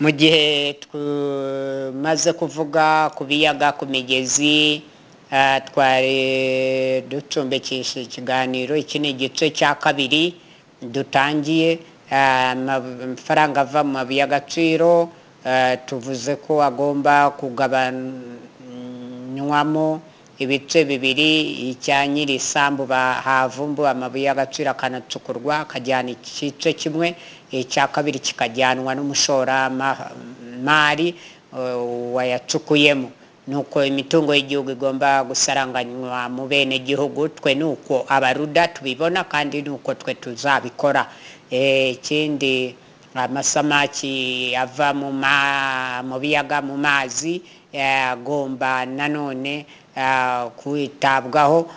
mu gihe tumaze kuvuga ku biyaga ku migezi twari ducumbikisha ikiganiro. Iki ni igice cya kabiri dutangiye. Amafaranga ava mu mabuye y'agaciro tuvuze ko agomba kugabanywamo ibice bibiri. Icya nyiri isambu havumbuwe amabuye y'agaciro akanacukurwa akajyana igice kimwe, icya kabiri kikajyanwa n'umushoramari wayacukuyemo. Nuko imitungo y'igihugu igomba gusaranganywa mu bene gihugu. Twe nuko abaruda tubibona kandi nuko twe tuzabikora. Ikindi amasamaki ava mu biyaga mu mazi agomba nanone kwitabwaho,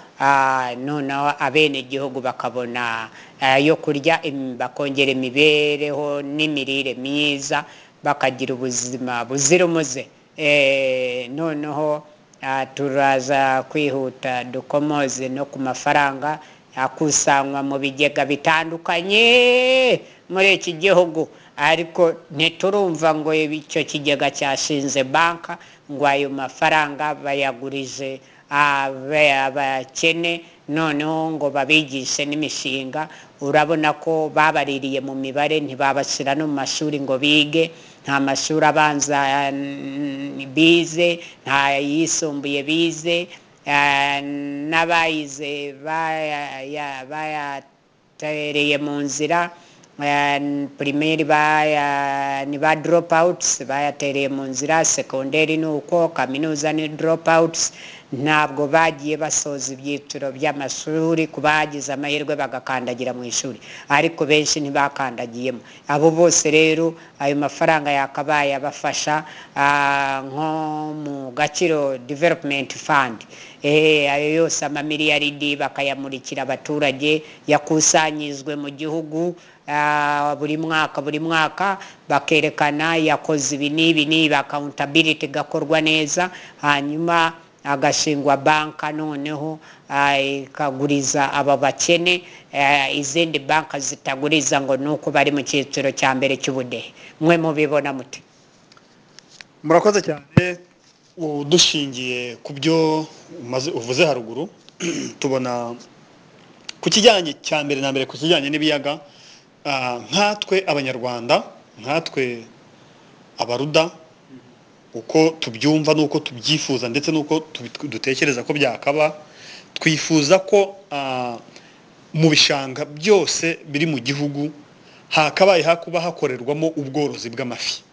noneho abene gihugu bakabona yo kurya, bakongera imibereho n'imirire myiza, bakagira ubuzima buzira umuze. Noneho turaza kwihuta dukomoze no ku mafaranga akusanywa mu bigega bitandukanye muri iki gihugu, ariko ntiturumva ngo icyo kigega cyashinze banka ngo ayo mafaranga bayagurize abakene noneho ngo babigishe n'imishinga. Urabona ko babaririye mu mibare, ntibabashyira no mu mashuri ngo bige. Nta mashuri abanza bize, nta yisumbuye bize, n'abayize bayatereye mu nzira. Primaire ni ba drop outs, bayatereye mu nzira. Secondary ni uko, kaminuza ni drop outs. Ntabwo bagiye basoza ibyiciro by'amashuri, kubagize amahirwe bagakandagira mu ishuri, ariko benshi ntibakandagiyemo. Abo bose rero ayo mafaranga yakabaye abafasha nko mu Gaciro Development Fund. Ayo yose amamiliyaridi bakayamurikira abaturage, yakusanyizwe mu gihugu buri mwaka bakerekana yakoze ibi n'ibi, accountability gakorwa neza, hanyuma agashingwa banka noneho ikaguriza aba bakene. Izindi banka zitaguriza ngo nuko bari mu cyiciro cya mbere cy'ubudehe. Mwe mubibona mute? Murakoze cyane. Dushingiye ku byo uvuze haruguru, tubona ku kijyanye cya mbere na mbere, ku kijyanye n'ibiyaga, nkatwe abanyarwanda, nkatwe abaruda, uko tubyumva nuko tubyifuza ndetse nuko dutekereza ko byakaba, twifuza ko mu bishanga byose biri mu gihugu hakabaye hakuba hakorerwamo ubworozi bw'amafi.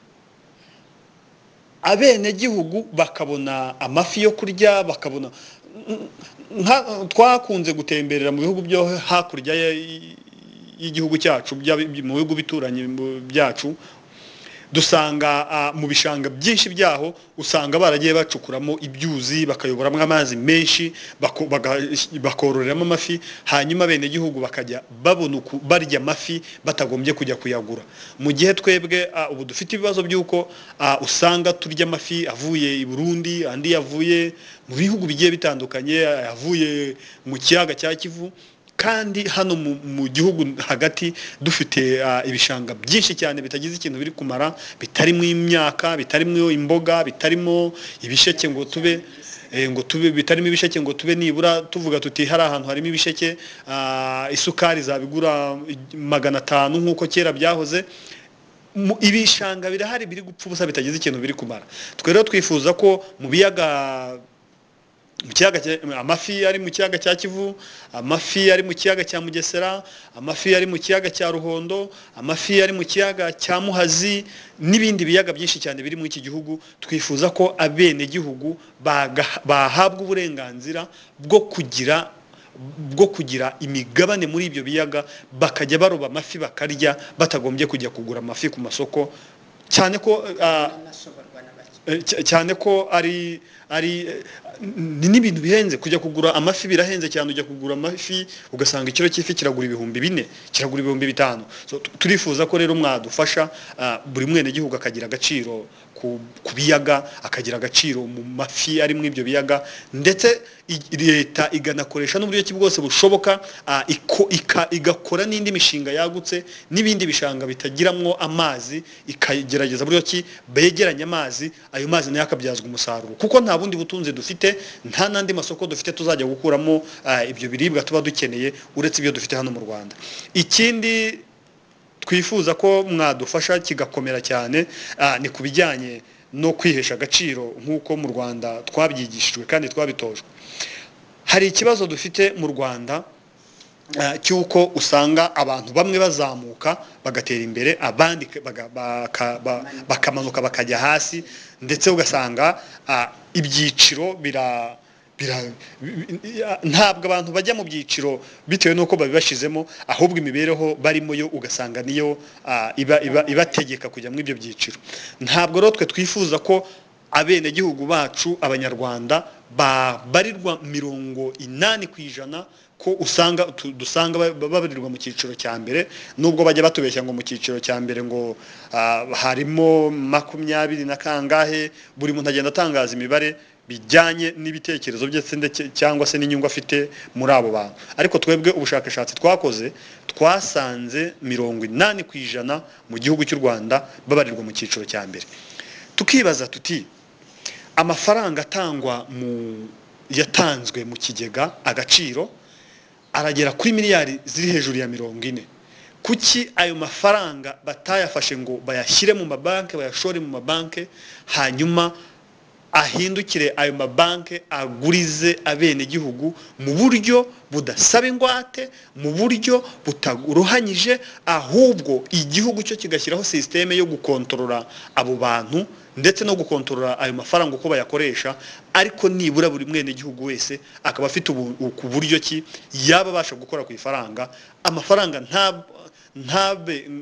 Abene gihugu bakabona amafi yo kurya, bakabona twakunze gutemberera mu bihugu byo hakurya y'igihugu cyacu, mu bihugu bituranye byacu, dusanga mu bishanga byinshi byaho usanga baragiye bacukuramo ibyuzi, bakayoboramo amazi menshi, bakororeramo amafi, hanyuma bene gihugu bakajya babona barya amafi batagombye kujya kuyagura. Mu gihe twebwe ubu dufite ibibazo by'uko usanga turya amafi avuye i Burundi, andi yavuye mu bihugu bigiye bitandukanye, avuye mu kiyaga cya Kivu, kandi hano mu gihugu hagati dufite ibishanga byinshi cyane bitagize ikintu biri kumara, bitarimo imyaka, bitarimo imboga, bitarimo ibisheke ngo tube bitarimo ibisheke ngo tube nibura tuvuga tuti hari ahantu harimo ibisheke isukari zabigura 500 nk'uko kera byahoze. Ibishanga birahari biri gupfa ubusa bitagize ikintu biri kumara. Twe rero twifuza ko mu biyaga, amafi ari mu kiyaga cya Kivu, amafi ari mu kiyaga cya Mugesera, amafi ari mu kiyaga cya Ruhondo, amafi ari mu kiyaga cya Muhazi n'ibindi biyaga byinshi cyane biri muri iki gihugu, twifuza ko abene gihugu bahabwa uburenganzira bwo kugira imigabane muri ibyo biyaga, bakajya baroba amafi bakarya batagombye kujya kugura amafi ku masoko, cyane ko ari n'ibintu bihenze. Kujya kugura amafi birahenze cyane, ujya kugura amafi ugasanga ikiro cy'ifi kiragura ibihumbi 4, kiragura ibihumbi 5. So turifuza ko rero mwadufasha buri mwene gihugu akagira agaciro ku biyaga, akagira agaciro mu mafi ari mu ibyo biyaga, ndetse leta iganakoresha n'uburyo ki bwose bushoboka igakora n'indi mishinga yagutse n'ibindi bishanga bitagiramwo amazi, ikagerageza buryo ki begeranya amazi, ayo mazi nayo akabyazwa umusaruro, kuko nta bundi butunzi dufite, nta nandi masoko dufite tuzajya gukuramo ibyo biribwa tuba dukeneye uretse ibyo dufite hano mu Rwanda. Ikindi twifuza ko mwadufasha kigakomera cyane ni kubijyanye no kwihesha agaciro nk'uko mu Rwanda twabyigishijwe kandi twabitojwe. Hari ikibazo dufite mu Rwanda cyuko usanga abantu bamwe bazamuka bagatera imbere, abandi bakamanuka bakajya hasi, ndetse ugasanga ibyiciro ntabwo abantu bajya mu byiciro bitewe n'uko babibashizemo, ahubwo imibereho barimo yo ugasanga niyo ibategeka kujya muri ibyo byiciro. Ntabwo rero twe twifuza ko abene gihugu bacu abanyarwanda babarirwa 80% ko dusanga babarirwa mu cyiciro cya mbere, nubwo bajya batubeshya ngo mu cyiciro cya mbere ngo harimo 20 na kangahe, buri muntu agenda atangaza imibare bijyanye n'ibitekerezo bye cyangwa se n'inyungu afite muri abo bantu. Ariko twebwe ubushakashatsi twakoze twasanze 80% mu gihugu cy'u Rwanda babarirwa mu cyiciro cya mbere. Tukibaza tuti amafaranga atangwa yatanzwe mu kigega agaciro aragera kuri miliyari ziri hejuru ya 40. Kuki ayo mafaranga batayafashe ngo bayashyire mu mabanke, bayashore mu mabanke, hanyuma ahindukire ayo mabanke agurize abene gihugu mu buryo budasaba ingwate, mu buryo butaruhanyije, ahubwo igihugu cyo kigashyiraho systeme yo gukontorora abo bantu ndetse no gukontorora ayo mafaranga uko bayakoresha, ariko nibura buri mwene gihugu wese akaba afite ku buryo ki yaba basha gukora ku ifaranga. Amafaranga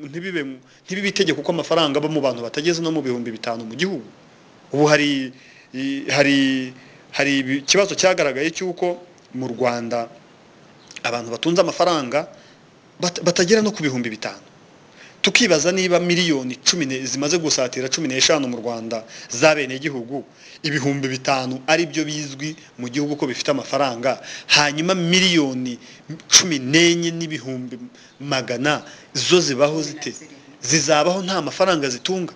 ntibibe itegeko kuko amafaranga aba mu bantu batageze no mu 5,000 mu gihugu. Ubu hari ikibazo cyagaragaye cy'uko mu Rwanda abantu batunze amafaranga batagera no ku 5,000. Tukibaza niba miliyoni 10 zimaze gusatira 15 mu Rwanda zabene gihugu, 5,000 ari byo bizwi mu gihugu ko bifite amafaranga, hanyuma miliyoni 14 n'ibihumbi 100 zo zibaho zite? Zizabaho nta mafaranga zitunga?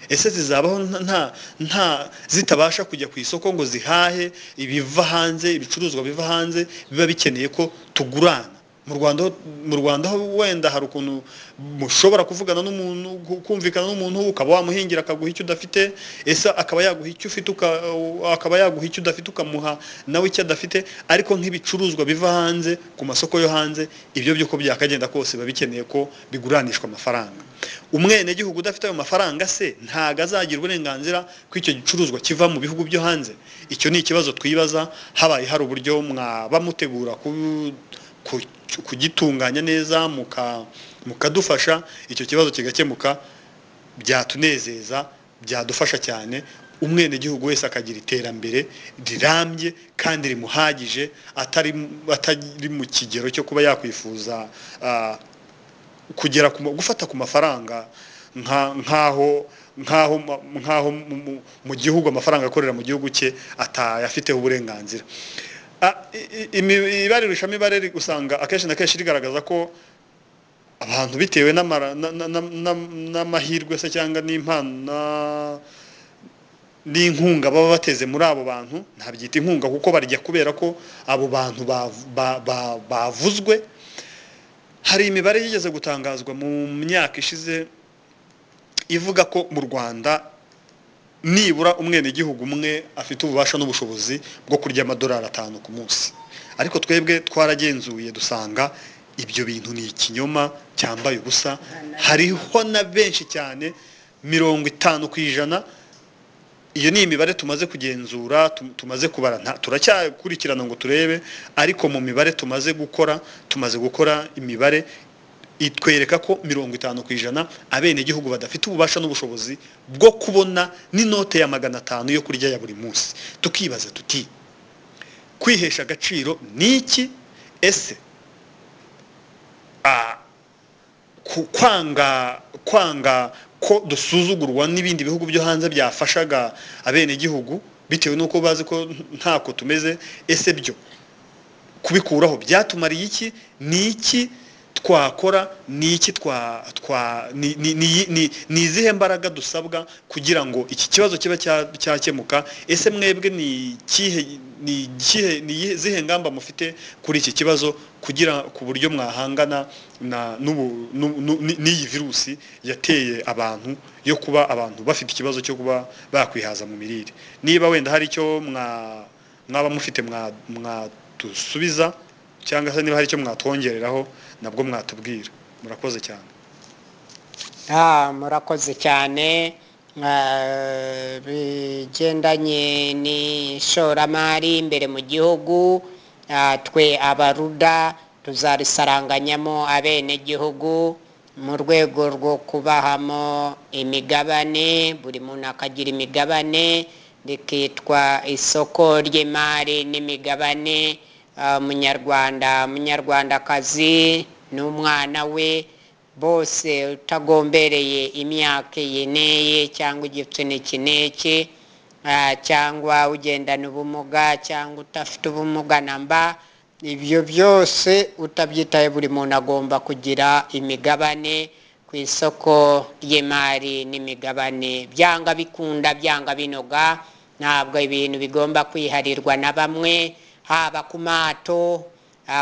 Ese zizabaho nta zitabasha kujya ku isoko ngo zihahe ibiva hanze, ibicuruzwa biva hanze biba bikeneye ko tugurana? Mu Rwanda wenda hari ukuntu mushobora kuvugana n'umuntu, kumvikana n'umuntu ukaba wamuhingira akaguha icyo udafite, ese akaba yaguha icyo ufite akaba yaguha icyo udafite ukamuha nawe icyo adafite. Ariko nk'ibicuruzwa biva hanze ku masoko yo hanze, ibyo byo ko byakagenda kose biba bikeneye ko biguranishwa amafaranga. Umwene gihugu udafite ayo mafaranga se ntago azagira uburenganzira ko icyo gicuruzwa kiva mu bihugu byo hanze? Icyo ni ikibazo twibaza. Habaye hari uburyo mwaba mutegura kugitunganya neza mukadufasha icyo kibazo kigakemuka, byatunezeza, byadufasha cyane. Umwene gihugu wese akagira iterambere rirambye kandi rimuhagije, atari mu kigero cyo kuba yakwifuza kugera gufata ku mafaranga nkaho mu gihugu amafaranga akorera mu gihugu cye atayafiteho uburenganzira. Imibare usanga akenshi na kenshi rigaragaza ko abantu bitewe n'amahirwe se cyangwa n'impano n'inkunga baba bateze muri abo bantu, ntabyita inkunga kuko barya kubera ko abo bantu bavuzwe. Hari imibare yigeze gutangazwa mu myaka ishize ivuga ko mu Rwanda nibura umwene gihugu umwe afite ububasha n'ubushobozi bwo kurya $5 ku munsi. Ariko twebwe twaragenzuye dusanga ibyo bintu ni ikinyoma cyambaye ubusa. Hariho na benshi cyane 50%. Iyo ni imibare tumaze kugenzura, tumaze kubara, turacyakurikirana ngo turebe, ariko mu mibare tumaze gukora imibare itwereka ko 50% abenegihugu badafite ububasha n'ubushobozi bwo kubona n'inote ya 500 yo kurya ya buri munsi. Tukibaza tuti kwihesha agaciro niki? Ese kwanga ko dusuzugurwa n'ibindi bihugu byo hanze byafashaga abenegihugu bitewe nuko bazi ko ntako tumeze? Ese byo kubikuraho byatumariye iki? Niki twakora? Niki ni izihe mbaraga dusabwa kugira ngo iki kibazo kiba cyakemuka? Ese mwebwe ni zihe ngamba mufite kuri iki kibazo kugira ku buryo mwahangana n'iyi virusi yateye abantu yo kuba abantu bafite ikibazo cyo kuba bakwihaza mu mirire? Niba wenda hari icyo mwaba mufite mwatusubiza, cyangwa se niba hari icyo mwatwongereraho nabwo mwatubwira. Murakoze cyane. Murakoze cyane. Bigendanye n'ishoramari imbere mu gihugu, twe abaruda tuzarisaranganyamo abenegihugu mu rwego rwo kubahamo imigabane. Buri muntu akagira imigabane, rikitwa isoko ry'imari n'imigabane. Umunyarwandakazi n'umwana we bose utagombereye imyaka yeneye cyangwa igitsina kineke, cyangwa ugendana ubumuga cyangwa utafite ubumuga namba, ibyo byose utabyitaye buri muntu agomba kugira imigabane ku isoko ry'imari n'imigabane. Byanga bikunda byanga binoga, ntabwo ibintu bigomba kwiharirwa na bamwe, haba ku mato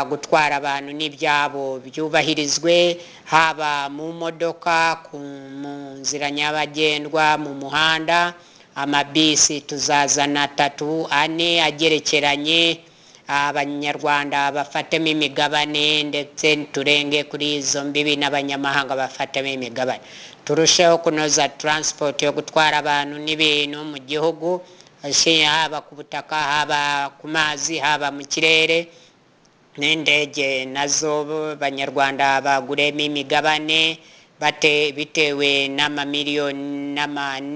gutwara abantu n'ibyabo byubahirizwe, haba mu modoka, mu nzira nyabagendwa, mu muhanda. Amabisi tuzazana 3, 4 agerekeranye, abanyarwanda bafatemo imigabane ndetse turenge kuri izo mbibi n'abanyamahanga bafatemo imigabane. Turusheho kunoza transport yo gutwara abantu n'ibintu mu gihugu, haba ku butaka, haba ku mazi, haba mu kirere. N'indege nazo abanyarwanda baguremo imigabane bitewe n'amamiliyoni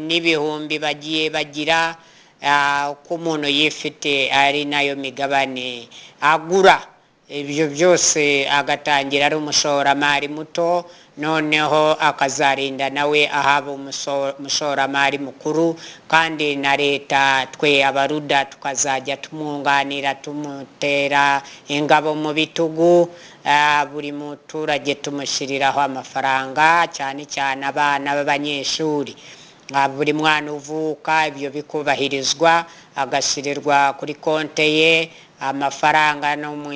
n'ibihumbi bagiye bagira, ko umuntu yifite ari nayo migabane agura. Ibyo byose agatangira ari umushoramari muto, noneho akazarinda nawe ahaba umushoramari mukuru. Kandi na leta twe abaruda tukazajya tumwunganira, tumutera ingabo mu bitugu. Buri muturage tumushyiriraho amafaranga, cyane cyane abana b'abanyeshuri. Buri mwana uvuka ibyo bikubahirizwa, agashyirirwa kuri konte ye amafaranga no mu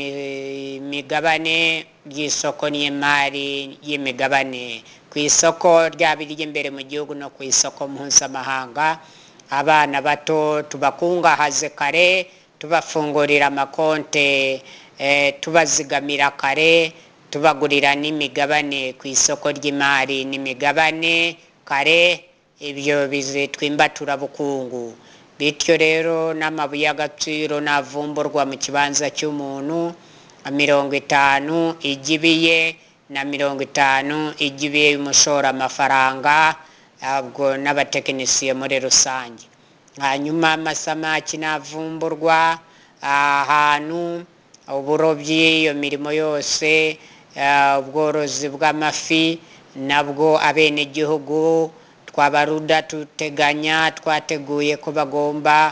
migabane y'isoko n'imari y'imigabane, ku isoko ryaba iry'imbere mu gihugu no ku isoko mpuzamahanga. Abana bato tubakungahaze kare, tubafungurira amakonte, tubazigamira kare, tubagurira n'imigabane ku isoko ry'imari n'imigabane kare. Ibyo bizitwa imbaturabukungu. Bityo rero n'amabuye y'agaciro navumburwa mu kibanza cy'umuntu, 50 igibiye na 50 igibiye umushora amafaranga, ubwo n'abatekinisiye muri rusange. Hanyuma amasamaki navumburwa ahantu, uburobyi, iyo mirimo yose, ubworozi bw'amafi, nabwo abenegihugu twabaruda twateguye ko bagomba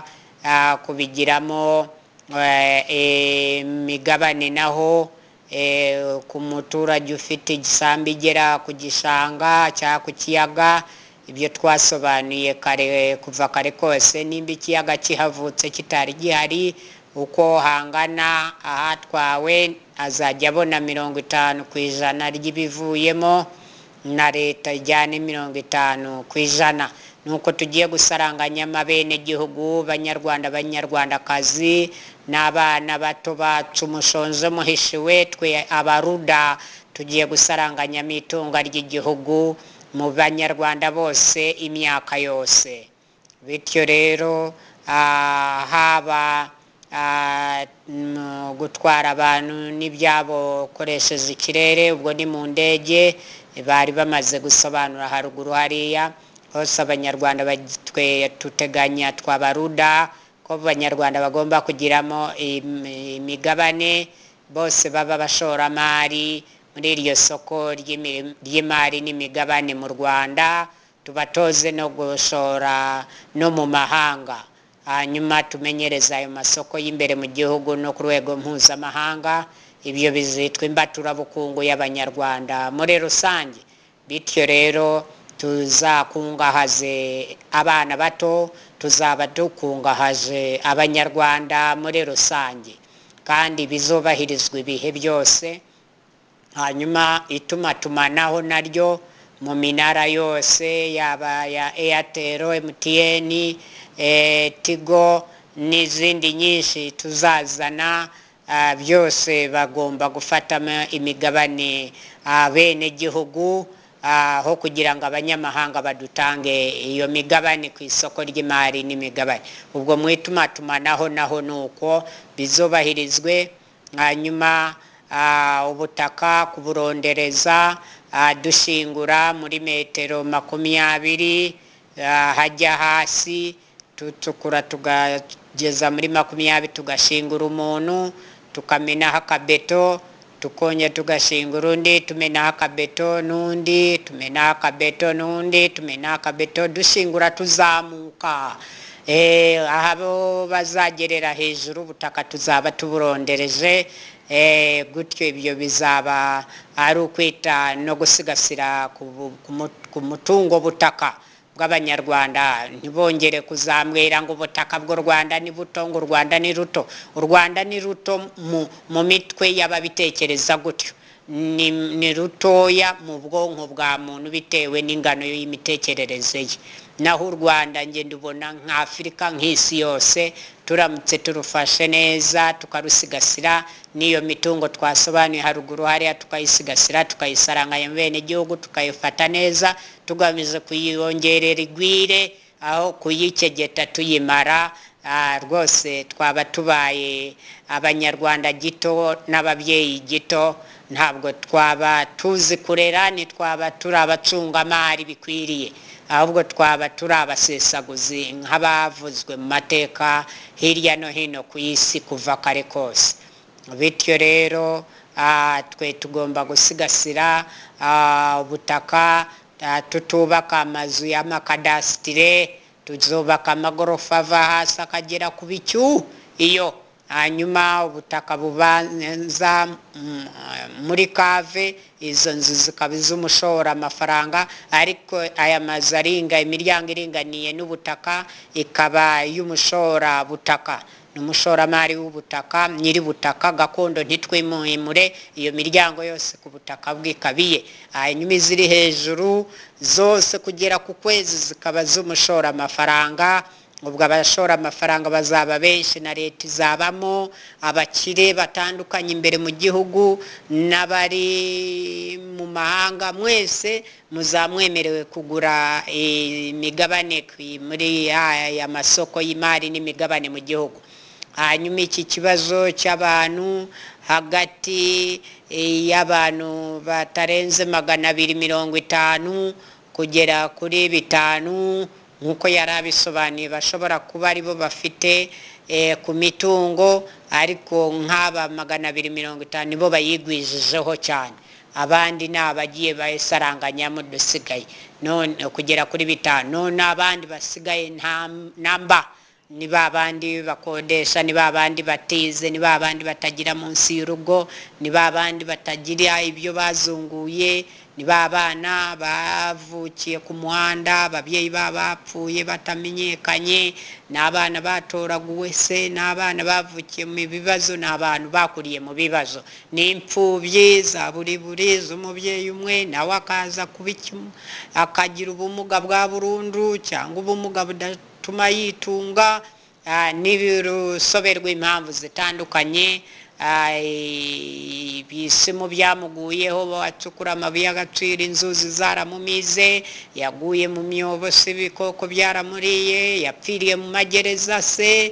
kubigiramo imigabane. Naho ku muturage ufite igisambi igera ku gishanga cyangwa ku kiyaga, ibyo twasobanuye kare, kuva kare kose. Nimba ikiyaga kihavutse kitari gihari, uko hangana ahatwawe azajya abona 50% ry'ibivuyemo, na leta ijyane 50%. Nuko tugiye gusaranganya abenegihugu, banyarwandakazi n'abana bato bacu mushonje muhishiwe. Twe abaruda tugiye gusaranganya itunga ry'igihugu mu banyarwanda bose imyaka yose. Bityo rero haba gutwara abantu n'ibyabo koresheje ikirere, ubwo ni mu ndege bari bamaze gusobanura haruguru hariya hose. Abanyarwanda tuteganya twabaruda ko abanyarwanda bagomba kugiramo imigabane, bose baba bashoramari muri iryo soko ry'imari n'imigabane mu Rwanda, tubatoze no gushora no mu mahanga, hanyuma tumenyereza ayo masoko y'imbere mu gihugu no ku rwego mpuzamahanga. Ibyo bizitwa imbaturabukungu y'abanyarwanda muri rusange. Bityo rero tuzakungahaze abana bato, tuzaba dukungahaje abanyarwanda muri rusange, kandi bizubahirizwa ibihe byose. Hanyuma itumatumanaho naryo mu minara yose, yaba ya Airtel, MTN, Tigo n'izindi nyinshi tuzazana, byose bagomba gufatamo imigabane bene gihugu, aho kugira ngo abanyamahanga badutange iyo migabane ku isoko ry'imari n'imigabane. Ubwo mu itumatumanaho naho nuko bizubahirizwe. Hanyuma ubutaka kuburondereza, dushingura muri metero 20 hajya hasi, tucukura tugageza muri 20, tugashingura umuntu, tukamenaho akabeto, tukongera tugashingura undi, tumenaho akabeto n'undi, tumenaho akabeto n'undi, tumenaho akabeto, dushingura tuzamuka. Ahabo bazagerera hejuru ubutaka tuzaba tuburondereje. Gutyo ibyo bizaba ari ukwita no gusigasira ku mutungo butaka bw'abanyarwanda, ntibongere kuzamwira ngo ubutaka bw'u Rwanda ni buto, ngo u Rwanda ni ruto. U Rwanda ni ruto mu mitwe y'ababitekereza gutyo, ni rutoya mu bwonko bwa muntu bitewe n'ingano y'imitekerereze ye. Naho u Rwanda nge ndubona nk'Afrika nk'isi yose, turamutse turufashe neza tukarusigasira, n'iyo mitungo twasobanuye haruguru hariya tukayisigasira, tukayisaranganya bene gihugu, tukayifata neza, tugamije kuyongerera igwire aho kuyikegeta tuyimara. Rwose twaba tubaye abanyarwanda gito n'ababyeyi gito, ntabwo twaba tuzi kurera, ntitwaba turi abacungamari bikwiriye, ahubwo twaba turi abasesaguzi nk'abavuzwe mu mateka hirya no hino ku isi kuva kare kose. Bityo rero twe tugomba gusigasira ubutaka, tutubaka amazu y'amakadasitire, tuzubaka amagorofa ava hasi akagera ku bicu iyo. Hanyuma ubutaka bubanza muri kave, izo nzu zikaba iz'umushora amafaranga, ariko aya mazu aringa imiryango iringaniye n'ubutaka ikaba y'umushora butaka, n'umushoramari w'ubutaka, nyiri butaka gakondo ntitwimure iyo miryango yose ku butaka bw'ikabiye. Hanyuma iziri hejuru zose kugera ku kwezi zikaba z'umushora amafaranga. Ubwo abashora amafaranga bazaba benshi na leta izabamo, abakire batandukanye imbere mu gihugu n'abari mu mahanga, mwese muzamwemerewe kugura imigabane muri aya masoko y'imari n'imigabane mu gihugu. Hanyuma iki kibazo cy'abantu hagati y'abantu batarenze 250 kugera kuri 5 nkuko yari abisobanuye, bashobora kuba aribo bafite ku mitungo, ariko nk'aba 250 nibo bayigwijijeho cyane, abandi ni abagiye bayisaranganyamo dusigaye none kugera kuri 5. none abandi basigaye namba ni babandi bakodesha, ni babandi batize, ni babandi batagira munsi y'urugo, ni babandi batagira ibyo bazunguye, ni babana bavukiye ku muhanda, ababyeyi babapfuye batamenyekanye, n'abana batoraguwe se, n'abana bavukiye mu bibazo, n'abantu bakuriye mu bibazo, n'imfubyi za buri z'umubyeyi umwe, nawe akaza akagira ubumuga bwa burundu cyangwa ubumuga budatuma yitunga, n'ibirusobe rw'impamvu zitandukanye. ibisimu byamuguyeho bacukura amabuye y'agaciro inzuzi zaramumize yaguye mu myobo se ibikoko byaramuriye yapfiriye mu magereza se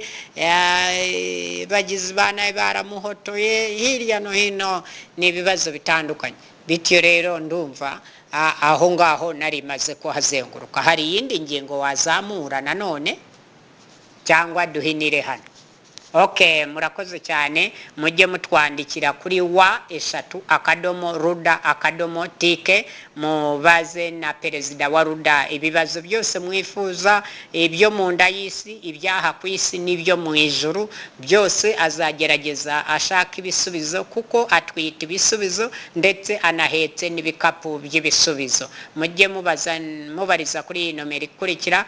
bagize bana baramuhotoye hirya no hino n'ibibazo bitandukanye bityo rero ndumva aho ngaho nari maze kuhazenguruka hari iyindi ngingo wazamura nanone cyangwa duhinire hano Okay, murakoze cyane mujye mutwandikira kuri wa3@ruda.tk mubaze na perezida wa Ruda ibibazo byose mwifuza ibyo mu nda y'isi ibyaha ku isi n'ibyo mu ijuru byose azagerageza ashaka ibisubizo kuko atwita ibisubizo ndetse anahetse n'ibikapu by'ibisubizo mujye mubariza kuri iyi nomero ikurikira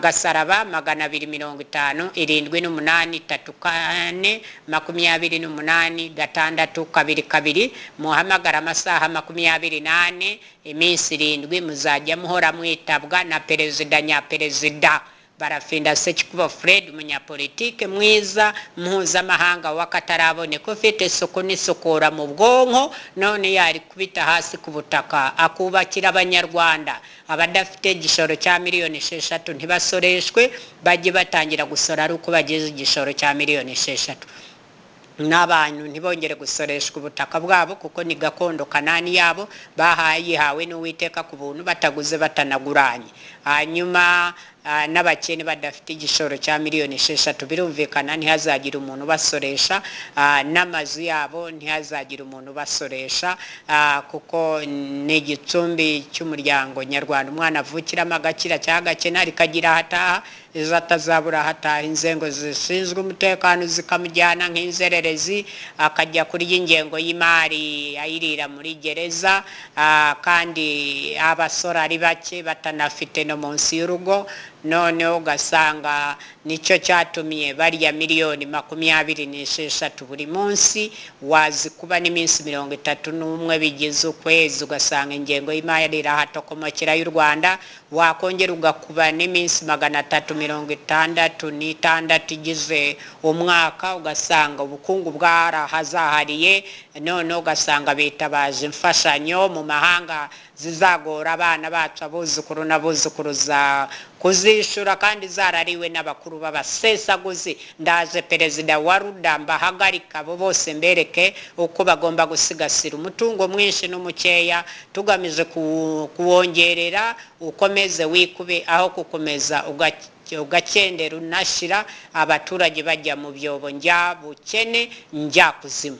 Gasaraba 250 78 kane 28 622 muhamagara amasaha 24 iminsi 7 muzajya muhora mwitabwa na perezida nyaperezida Barafinda Sekikubo Fred umunyapolitike mwiza mpuzamahanga wakataraboneka ufite isuku n'isukura mu bwonko none yari kubita hasi ku butaka akubakira abanyarwanda abadafite igishoro cya miliyoni 6 ntibasoreshwe bajye batangira gusora ari uko bageze igishoro cya miliyoni 6 n'abantu ntibongere gusoreshwa ubutaka bwabo kuko ni gakondo kanani yabo bahawe n'Uwiteka ku buntu bataguze batanaguranye hanyuma n'abakene badafite igishoro cya miliyoni 6 birumvikana ntihazagira umuntu basoresha n'amazu yabo ntihazagira umuntu basoresha kuko ni igicumbi cy'umuryango nyarwanda umwana avukiramo agakira cyangwa gakena rikagira hataha izo atazabura hataha inzego zishinzwe umutekano zikamujyana nk'inzererezi akajya kuri y'ingengo y'imari ayirira muri gereza kandi abasora ari bake batanafite no munsi y'urugo none ugasanga nicyo cyatumiye barya miliyoni 26 buri munsi wazi kuba n'iminsi 31 bigize ukwezi ugasanga ingengo y'imari irahatokomokera y'u Rwanda wakongera ugakuba n'iminsi 366 igize umwaka ugasanga ubukungu bwarahazahariye none ugasanga bitabaje imfashanyo mu mahanga zizagora abana bacu abuzukuru n'abuzukuruza kuzishura kandi zarariwe n'abakuru b'abasesaguzi ndaje perezida wa Ruda mbahagarika abo bose mbereke uko bagomba gusigasira umutungo mwinshi n'umukeya tugamije kuwongerera ukomeze wikube aho kukomeza ugakendera unashira abaturage bajya mu byobo njya bukene njya kuzimu